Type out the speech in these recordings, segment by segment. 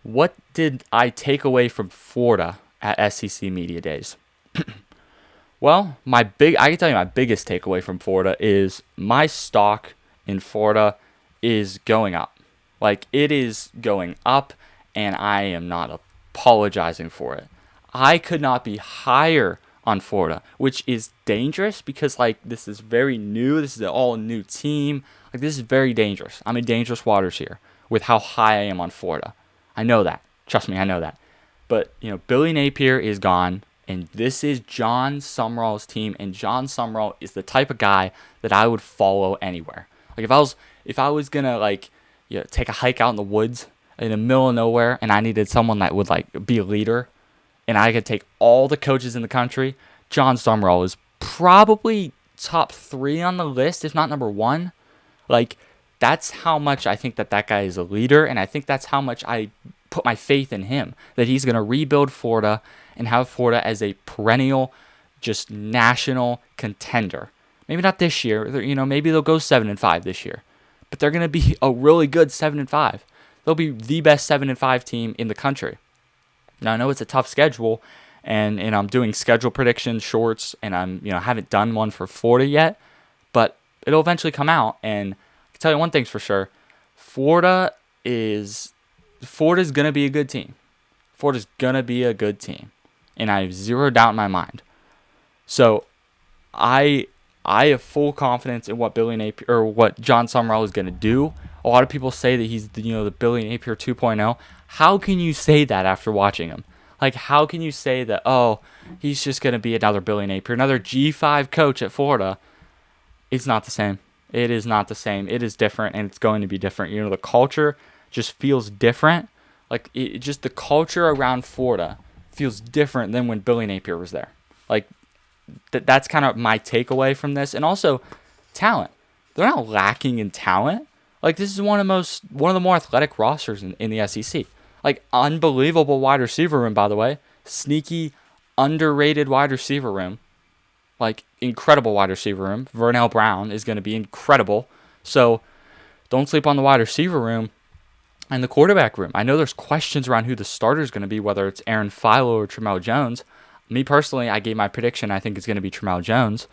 what did I take away from Florida at SEC Media Days? Well, I can tell you my biggest takeaway from Florida is my stock in Florida is going up. Like, it is going up, and I am not apologizing for it. I could not be higher on Florida, which is dangerous because, like, this is very new. This is an all new team. Like, this is very dangerous. I'm in dangerous waters here with how high I am on Florida. I know that. Trust me, I know that. But, Billy Napier is gone, and this is John Summerall's team, and John Summerall is the type of guy that I would follow anywhere. Like, if I was gonna, like, take a hike out in the woods in the middle of nowhere, and I needed someone that would, like, be a leader, and I could take all the coaches in the country, John Summerall is probably top 3 on the list, if not number 1. Like, that's how much I think that guy is a leader, and I think that's how much I put my faith in him, that he's going to rebuild Florida and have Florida as a perennial, just national contender. Maybe not this year. Maybe they'll go 7-5 this year, but they're going to be a really good 7-5. They'll be the best 7-5 team in the country. Now, I know it's a tough schedule, and I'm doing schedule prediction shorts, and I'm haven't done one for Florida yet, but it'll eventually come out. And I can tell you one thing's for sure: Florida's gonna be a good team. Florida's gonna be a good team, and I have zero doubt in my mind. So, I have full confidence in what Billy Napier or what John Summerall is gonna do. A lot of people say that he's the Billy Napier 2.0. How can you say that after watching him? Like, how can you say that, oh, he's just going to be another Billy Napier, another G5 coach at Florida? It's not the same. It is not the same. It is different, and it's going to be different. The culture just feels different. Like, just the culture around Florida feels different than when Billy Napier was there. Like, that's kind of my takeaway from this. And also, talent. They're not lacking in talent. Like, this is one of the more athletic rosters in the SEC. Like, unbelievable wide receiver room, by the way. Sneaky, underrated wide receiver room. Like, incredible wide receiver room. Vernell Brown is going to be incredible. So, don't sleep on the wide receiver room and the quarterback room. I know there's questions around who the starter is going to be, whether it's Aaron Philo or Tramel Jones. Me, personally, I gave my prediction. I think it's going to be Tramel Jones.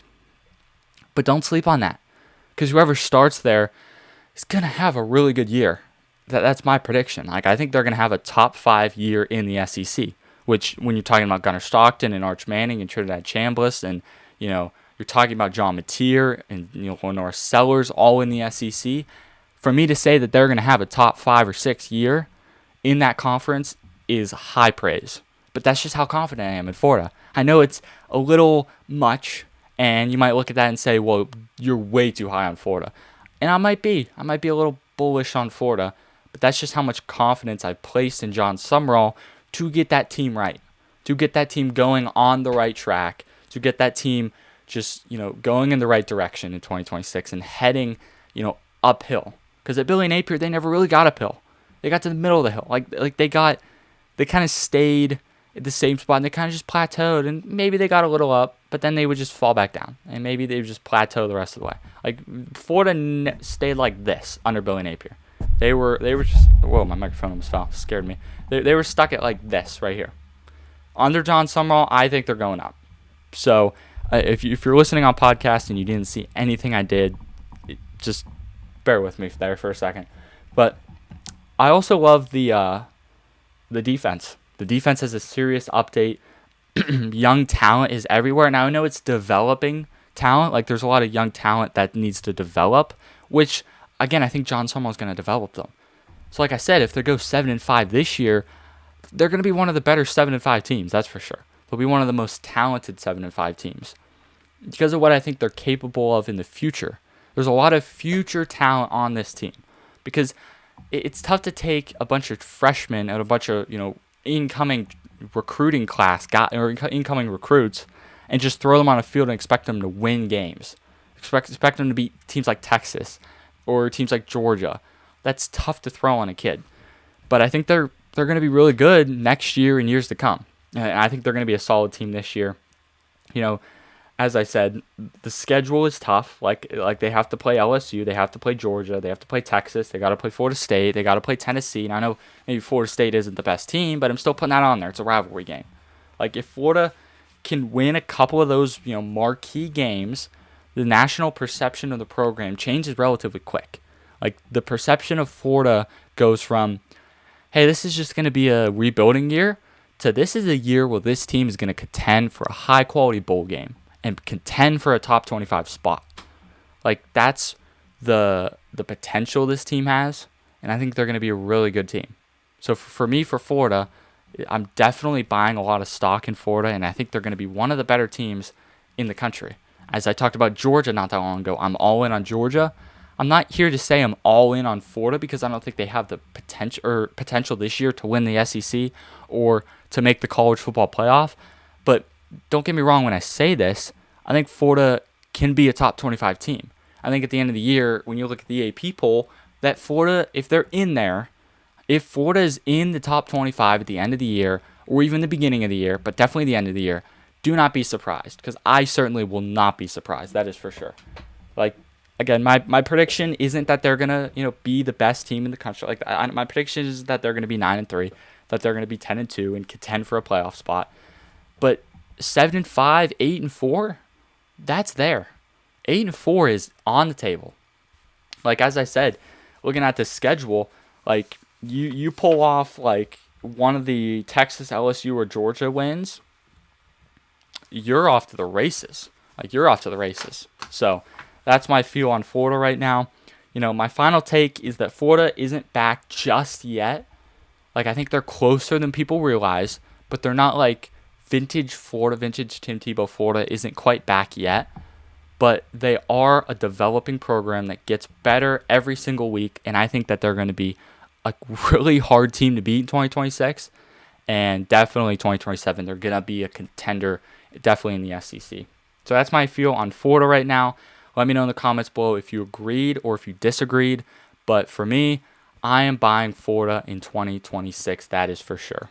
But don't sleep on that. Because whoever starts there is going to have a really good year. That's my prediction. Like, I think they're going to have a top 5 year in the SEC, which when you're talking about Gunnar Stockton and Arch Manning and Trinidad Chambliss, and, you're talking about John Mateer and, Lenore Sellers all in the SEC, for me to say that they're going to have a top 5 or 6 year in that conference is high praise. But that's just how confident I am in Florida. I know it's a little much, and you might look at that and say, well, you're way too high on Florida. And I might be a little bullish on Florida, but that's just how much confidence I placed in John Summerall to get that team right, to get that team going on the right track, to get that team just, going in the right direction in 2026 and heading, uphill. Because at Billy Napier, they never really got uphill. They got to the middle of the hill. Like they kind of stayed at the same spot, and they kind of just plateaued, and maybe they got a little up, but then they would just fall back down, and maybe they would just plateau the rest of the way. Like, Florida stayed like this under Billy Napier. They were just, whoa, my microphone almost fell, scared me. They were stuck at like this right here. Under John Summerall, I think they're going up. So if you're listening on podcast and you didn't see anything I did, just bear with me there for a second. But I also love the defense. The defense has a serious update. Young talent is everywhere. Now, I know it's developing talent. Like, there's a lot of young talent that needs to develop, which, again, I think John Summerall is going to develop them. So, like I said, if they go 7-5 this year, they're going to be one of the better 7-5 teams, that's for sure. They'll be one of the most talented 7-5 teams because of what I think they're capable of in the future. There's a lot of future talent on this team because it's tough to take a bunch of freshmen and a bunch of, incoming recruiting class or incoming recruits and just throw them on a field and expect them to win games. Expect them to beat teams like Texas or teams like Georgia. That's tough to throw on a kid. But I think they're going to be really good next year and years to come. And I think they're going to be a solid team this year. as I said, the schedule is tough. Like they have to play LSU, they have to play Georgia, they have to play Texas, they got to play Florida State, they got to play Tennessee. And I know maybe Florida State isn't the best team, but I'm still putting that on there. It's a rivalry game. Like if Florida can win a couple of those, marquee games, the national perception of the program changes relatively quick. Like the perception of Florida goes from, hey, this is just going to be a rebuilding year, to this is a year where this team is going to contend for a high quality bowl game and contend for a top 25 spot. Like that's the potential this team has, and I think they're going to be a really good team. So for me, for Florida, I'm definitely buying a lot of stock in Florida, and I think they're going to be one of the better teams in the country. As I talked about Georgia not that long ago, I'm all in on Georgia. I'm not here to say I'm all in on Florida because I don't think they have the potential this year to win the SEC or to make the college football playoff. But don't get me wrong when I say this. I think Florida can be a top 25 team. I think at the end of the year, when you look at the AP poll, that Florida, if they're in there, if Florida is in the top 25 at the end of the year, or even the beginning of the year, but definitely the end of the year, do not be surprised, because I certainly will not be surprised. That is for sure. Like, again, my prediction isn't that they're gonna be the best team in the country. Like my prediction is that they're gonna be 9-3, that they're gonna be 10-2 and contend for a playoff spot. But 7-5, 8-4, that's there. 8-4 is on the table. Like as I said, looking at the schedule, like you pull off like one of the Texas, LSU, or Georgia wins, you're off to the races. So that's my feel on Florida right now. My final take is that Florida isn't back just yet. Like, I think they're closer than people realize, but they're not like vintage Florida, vintage Tim Tebow Florida isn't quite back yet. But they are a developing program that gets better every single week, and I think that they're going to be a really hard team to beat in 2026, and definitely 2027. They're going to be a contender, definitely in the SEC. So that's my feel on Florida right now. Let me know in the comments below if you agreed or if you disagreed. But for me, I am buying Florida in 2026. That is for sure.